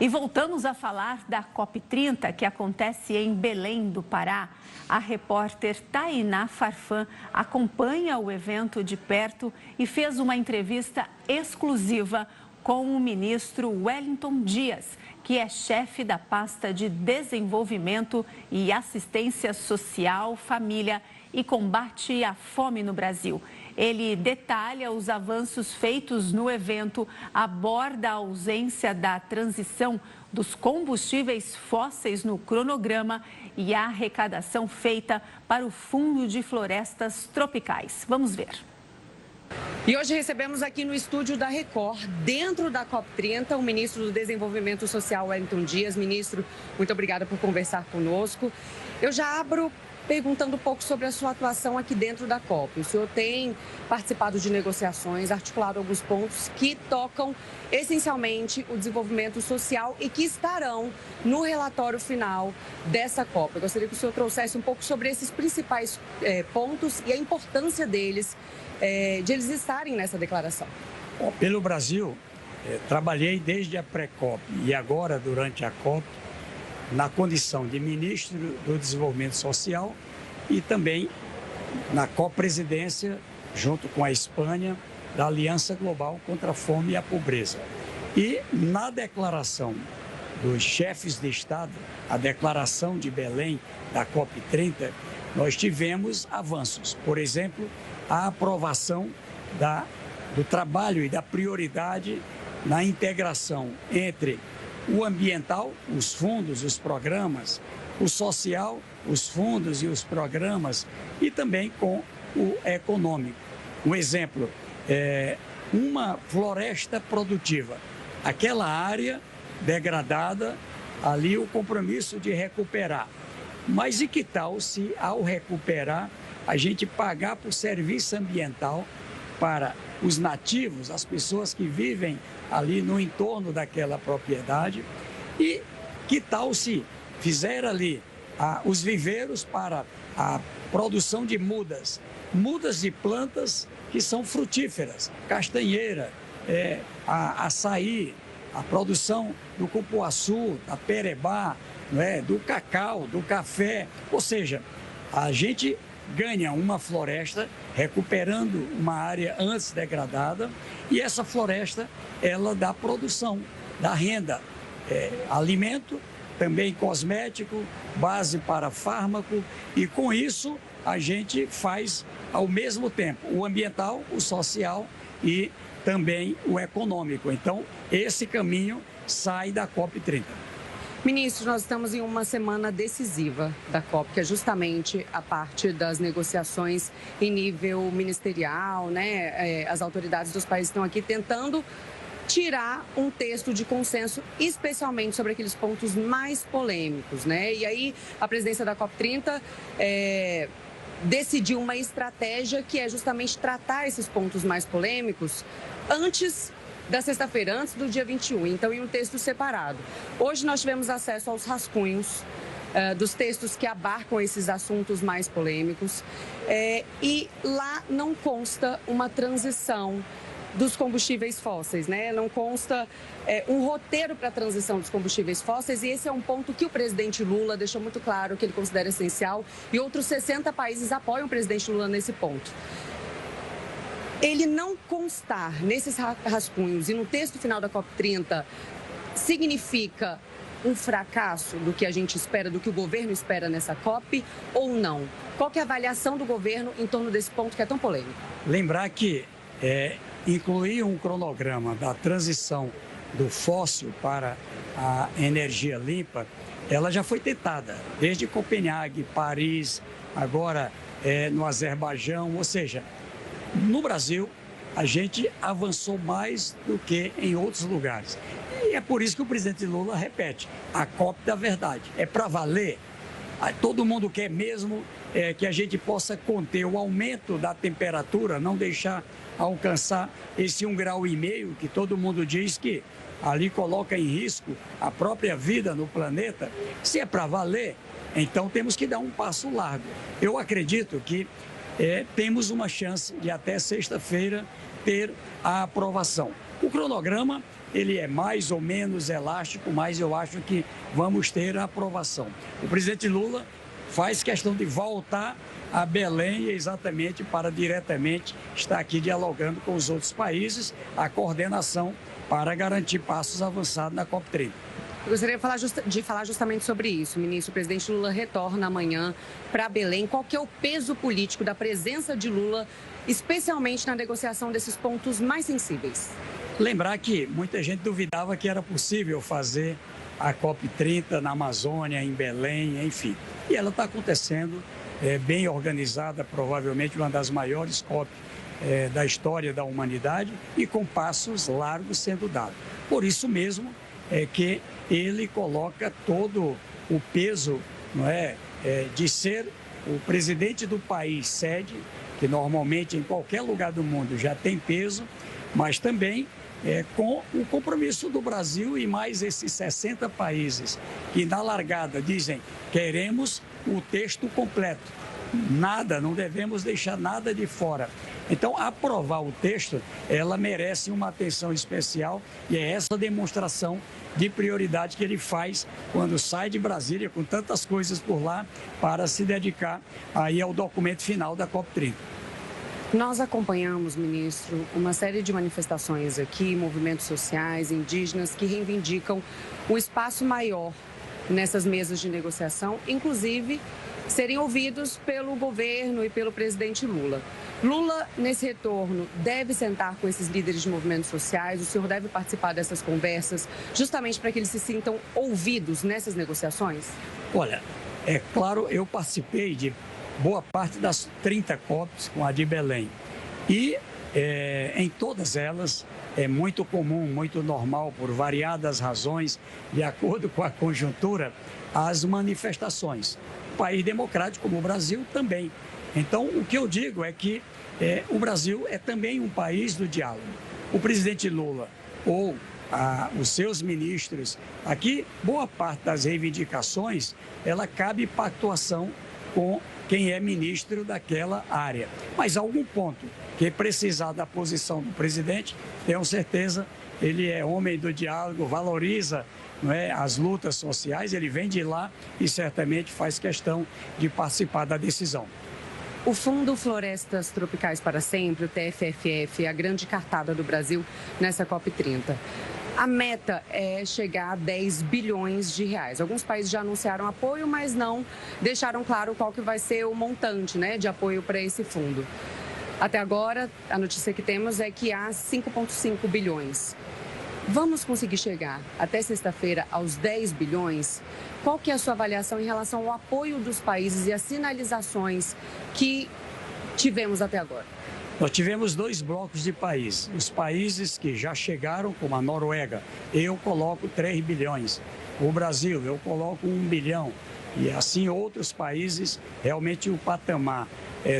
E voltamos a falar da COP30, que acontece em Belém do Pará. A repórter Tainá Farfan acompanha o evento de perto e fez uma entrevista exclusiva com o ministro Wellington Dias, que é chefe da pasta de Desenvolvimento e Assistência Social, Família e Combate à Fome no Brasil. Ele detalha os avanços feitos no evento, aborda a ausência da transição dos combustíveis fósseis no cronograma e a arrecadação feita para o Fundo de Florestas Tropicais. Vamos ver. E hoje recebemos aqui no estúdio da Record, dentro da COP30, o ministro do Desenvolvimento Social, Wellington Dias. Ministro, muito obrigada por conversar conosco. Eu já abro perguntando um pouco sobre a sua atuação aqui dentro da COP. O senhor tem participado de negociações, articulado alguns pontos que tocam essencialmente o desenvolvimento social e que estarão no relatório final dessa COP. Eu gostaria que o senhor trouxesse um pouco sobre esses principais pontos e a importância deles, de eles estarem nessa declaração. Bom, pelo Brasil, trabalhei desde a pré-COP e agora durante a COP, na condição de ministro do Desenvolvimento Social e também na co-presidência, junto com a Espanha, da Aliança Global contra a Fome e a Pobreza. E na declaração dos chefes de Estado, a declaração de Belém da COP30, nós tivemos avanços. Por exemplo, a aprovação do trabalho e da prioridade na integração entre o ambiental, os fundos, os programas, o social, os fundos e os programas, e também com o econômico. Um exemplo, uma floresta produtiva, aquela área degradada, ali o compromisso de recuperar. Mas e que tal se, ao recuperar, a gente pagar por serviço ambiental para os nativos, as pessoas que vivem ali no entorno daquela propriedade? E que tal se fizer ali os viveiros para a produção de mudas de plantas que são frutíferas, castanheira, açaí, a produção do cupuaçu, da perebá, do cacau, do café, ou seja, a gente ganha uma floresta recuperando uma área antes degradada e essa floresta, ela dá produção, dá renda, alimento, também cosmético, base para fármaco e com isso a gente faz ao mesmo tempo o ambiental, o social e também o econômico. Então, esse caminho sai da COP30. Ministro, nós estamos em uma semana decisiva da COP, que é justamente a parte das negociações em nível ministerial, né? As autoridades dos países estão aqui tentando tirar um texto de consenso, especialmente sobre aqueles pontos mais polêmicos, né? E aí a presidência da COP30 decidiu uma estratégia que é justamente tratar esses pontos mais polêmicos antes da sexta-feira, antes do dia 21, então em um texto separado. Hoje nós tivemos acesso aos rascunhos dos textos que abarcam esses assuntos mais polêmicos e lá não consta uma transição dos combustíveis fósseis, né? Não consta um roteiro para a transição dos combustíveis fósseis e esse é um ponto que o presidente Lula deixou muito claro que ele considera essencial e outros 60 países apoiam o presidente Lula nesse ponto. Ele não constar nesses rascunhos e no texto final da COP30 significa um fracasso do que a gente espera, do que o governo espera nessa COP ou não? Qual que é a avaliação do governo em torno desse ponto que é tão polêmico? Lembrar que incluir um cronograma da transição do fóssil para a energia limpa, ela já foi tentada, desde Copenhague, Paris, agora no Azerbaijão, ou seja, no Brasil, a gente avançou mais do que em outros lugares. E é por isso que o presidente Lula repete, a COP da verdade. É para valer. Todo mundo quer mesmo que a gente possa conter o aumento da temperatura, não deixar alcançar esse 1,5 graus, que todo mundo diz que ali coloca em risco a própria vida no planeta. Se é para valer, então temos que dar um passo largo. Eu acredito que temos uma chance de até sexta-feira ter a aprovação. O cronograma, ele é mais ou menos elástico, mas eu acho que vamos ter a aprovação. O presidente Lula faz questão de voltar a Belém exatamente para diretamente estar aqui dialogando com os outros países, a coordenação para garantir passos avançados na COP30. Eu gostaria de falar justamente sobre isso, ministro. O presidente Lula retorna amanhã para Belém. Qual que é o peso político da presença de Lula, especialmente na negociação desses pontos mais sensíveis? Lembrar que muita gente duvidava que era possível fazer a COP30 na Amazônia, em Belém, enfim. E ela está acontecendo, bem organizada, provavelmente uma das maiores COP da história da humanidade e com passos largos sendo dados. Por isso mesmo é que ele coloca todo o peso, não é, de ser o presidente do país sede, que normalmente em qualquer lugar do mundo já tem peso, mas também com o compromisso do Brasil e mais esses 60 países que na largada dizem queremos o texto completo, nada, não devemos deixar nada de fora. Então, aprovar o texto, ela merece uma atenção especial e é essa demonstração de prioridade que ele faz quando sai de Brasília com tantas coisas por lá para se dedicar aí ao documento final da COP30. Nós acompanhamos, ministro, uma série de manifestações aqui, movimentos sociais, indígenas, que reivindicam um espaço maior nessas mesas de negociação, inclusive serem ouvidos pelo governo e pelo presidente Lula. Lula, nesse retorno, deve sentar com esses líderes de movimentos sociais, o senhor deve participar dessas conversas, justamente para que eles se sintam ouvidos nessas negociações? Olha, é claro, eu participei de boa parte das 30 COPs com a de Belém. E em todas elas é muito comum, muito normal, por variadas razões, de acordo com a conjuntura, as manifestações. Um país democrático como o Brasil também. Então, o que eu digo é que o Brasil é também um país do diálogo. O presidente Lula ou os seus ministros, aqui, boa parte das reivindicações, ela cabe pactuação com quem é ministro daquela área. Mas algum ponto que precisar da posição do presidente, tenho certeza, ele é homem do diálogo, valoriza, não é, as lutas sociais, ele vem de lá e certamente faz questão de participar da decisão. O Fundo Florestas Tropicais para Sempre, o TFFF, é a grande cartada do Brasil nessa COP30. A meta é chegar a 10 bilhões de reais. Alguns países já anunciaram apoio, mas não deixaram claro qual que vai ser o montante, né, de apoio para esse fundo. Até agora, a notícia que temos é que há 5,5 bilhões. Vamos conseguir chegar até sexta-feira aos 10 bilhões? Qual que é a sua avaliação em relação ao apoio dos países e as sinalizações que tivemos até agora? Nós tivemos 2 blocos de países. Os países que já chegaram, como a Noruega, eu coloco 3 bilhões. O Brasil, eu coloco 1 bilhão. E assim outros países, realmente o patamar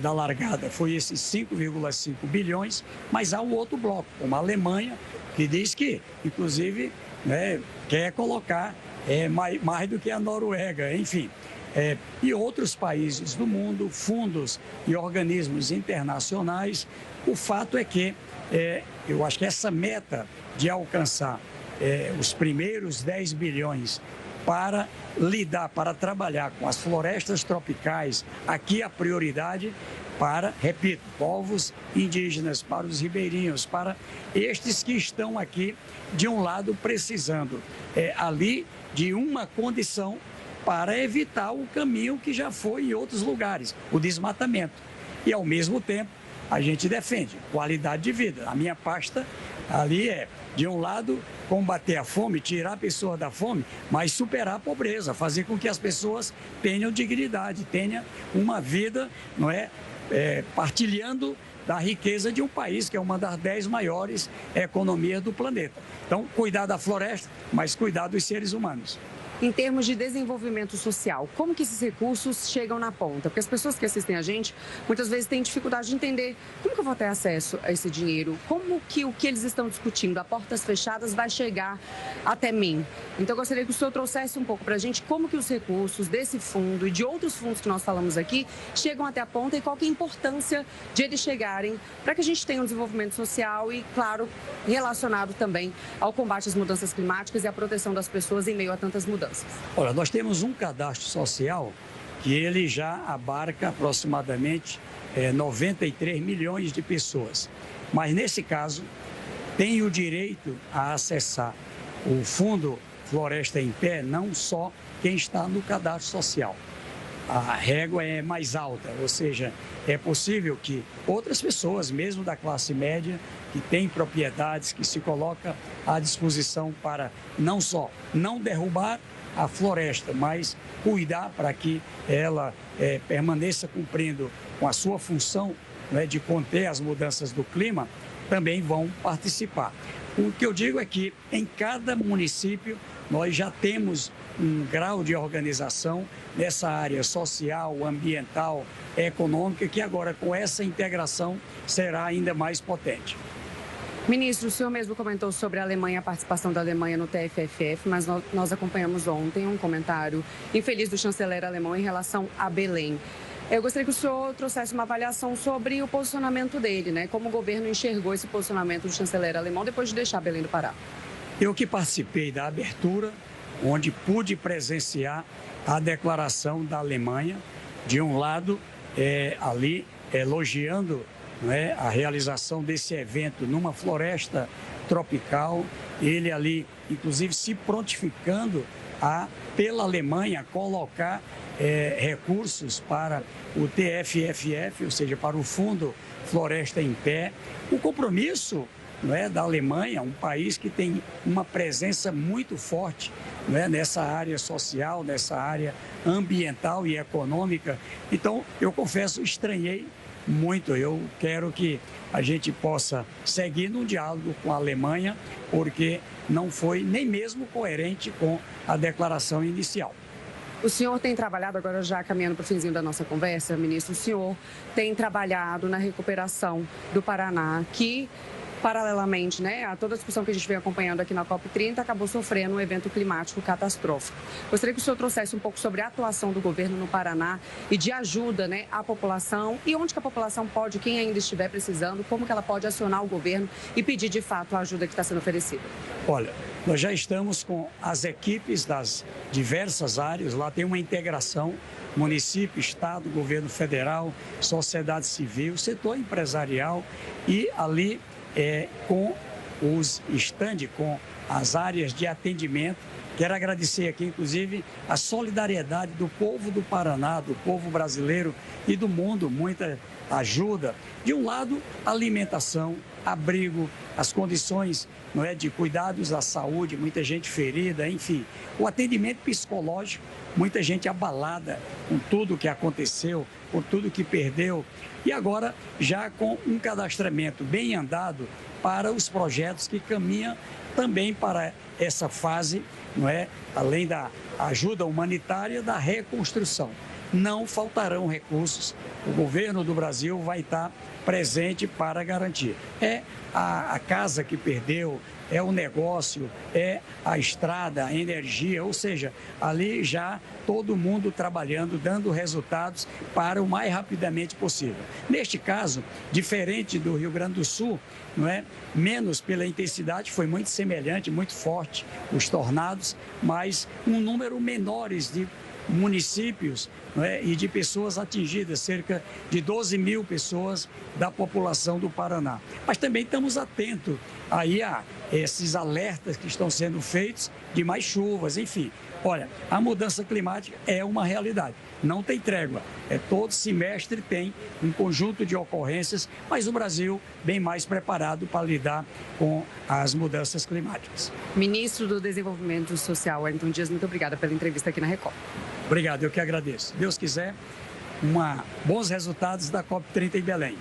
da largada foi esses 5,5 bilhões, mas há um outro bloco, como a Alemanha, que diz que, inclusive, quer colocar mais do que a Noruega, enfim. E outros países do mundo, fundos e organismos internacionais. O fato é que eu acho que essa meta de alcançar os primeiros 10 bilhões para lidar, para trabalhar com as florestas tropicais, aqui a prioridade para, repito, povos indígenas, para os ribeirinhos, para estes que estão aqui, de um lado, precisando ali de uma condição para evitar o caminho que já foi em outros lugares, o desmatamento. E, ao mesmo tempo, a gente defende qualidade de vida. A minha pasta ali de um lado, combater a fome, tirar a pessoa da fome, mas superar a pobreza, fazer com que as pessoas tenham dignidade, tenham uma vida, não é, partilhando da riqueza de um país que é uma das 10 maiores economias do planeta. Então, cuidar da floresta, mas cuidar dos seres humanos. em termos de desenvolvimento social. Como que esses recursos chegam na ponta? Porque as pessoas que assistem a gente, muitas vezes têm dificuldade de entender como que eu vou ter acesso a esse dinheiro, como que o que eles estão discutindo a portas fechadas vai chegar até mim. Então, eu gostaria que o senhor trouxesse um pouco para a gente como que os recursos desse fundo e de outros fundos que nós falamos aqui chegam até a ponta e qual que é a importância de eles chegarem para que a gente tenha um desenvolvimento social e, claro, relacionado também ao combate às mudanças climáticas e à proteção das pessoas em meio a tantas mudanças. Olha, nós temos um cadastro social que ele já abarca aproximadamente 93 milhões de pessoas. Mas, nesse caso, tem o direito a acessar o Fundo Floresta em Pé, não só quem está no cadastro social. A régua é mais alta, ou seja, é possível que outras pessoas, mesmo da classe média, que têm propriedades, que se coloca à disposição para não só não derrubar a floresta, mas cuidar para que ela permaneça cumprindo com a sua função, né, de conter as mudanças do clima, também vão participar. O que eu digo é que em cada município nós já temos um grau de organização nessa área social, ambiental, econômica, que agora com essa integração será ainda mais potente. Ministro, o senhor mesmo comentou sobre a Alemanha, a participação da Alemanha no TFFF, mas nós acompanhamos ontem um comentário infeliz do chanceler alemão em relação a Belém. Eu gostaria que o senhor trouxesse uma avaliação sobre o posicionamento dele, né? Como o governo enxergou esse posicionamento do chanceler alemão depois de deixar Belém do Pará. Eu que participei da abertura, onde pude presenciar a declaração da Alemanha, de um lado, ali elogiando, né, a realização desse evento numa floresta tropical, ele ali, inclusive, se prontificando pela Alemanha, colocar recursos para o TFFF, ou seja, para o Fundo Floresta em Pé. O compromisso, não é, da Alemanha, um país que tem uma presença muito forte, não é, nessa área social, nessa área ambiental e econômica. Então, eu confesso, estranhei muito. Eu quero que a gente possa seguir num diálogo com a Alemanha, porque não foi nem mesmo coerente com a declaração inicial. O senhor tem trabalhado, agora já caminhando para o finzinho da nossa conversa, ministro, o senhor tem trabalhado na recuperação do Paraná, que, paralelamente, né, a toda a discussão que a gente vem acompanhando aqui na COP30, acabou sofrendo um evento climático catastrófico. Gostaria que o senhor trouxesse um pouco sobre a atuação do governo no Paraná e de ajuda, né, à população e onde que a população pode, quem ainda estiver precisando, como que ela pode acionar o governo e pedir de fato a ajuda que está sendo oferecida. Olha, nós já estamos com as equipes das diversas áreas, lá tem uma integração, município, estado, governo federal, sociedade civil, setor empresarial e ali com os estandes, com as áreas de atendimento. Quero agradecer aqui, inclusive, a solidariedade do povo do Paraná, do povo brasileiro e do mundo, muita ajuda. De um lado, alimentação, abrigo, as condições, não é, de cuidados à saúde, muita gente ferida, enfim. O atendimento psicológico, muita gente abalada com tudo que aconteceu, por tudo que perdeu. E agora, já com um cadastramento bem andado para os projetos que caminham também para essa fase, não é? Além da ajuda humanitária, da reconstrução. Não faltarão recursos, o governo do Brasil vai estar presente para garantir. É a casa que perdeu, é o negócio, é a estrada, a energia, ou seja, ali já todo mundo trabalhando, dando resultados para o mais rapidamente possível. Neste caso, diferente do Rio Grande do Sul, não é? Menos pela intensidade, foi muito semelhante, muito forte, os tornados, mas um número menores de municípios, não é? E de pessoas atingidas, cerca de 12 mil pessoas da população do Paraná. Mas também estamos atentos aí a esses alertas que estão sendo feitos de mais chuvas, enfim. Olha, a mudança climática é uma realidade, não tem trégua. Todo semestre tem um conjunto de ocorrências, mas o Brasil bem mais preparado para lidar com as mudanças climáticas. Ministro do Desenvolvimento Social, Wellington Dias, muito obrigada pela entrevista aqui na Record. Obrigado, eu que agradeço. Deus quiser, bons resultados da COP30 em Belém.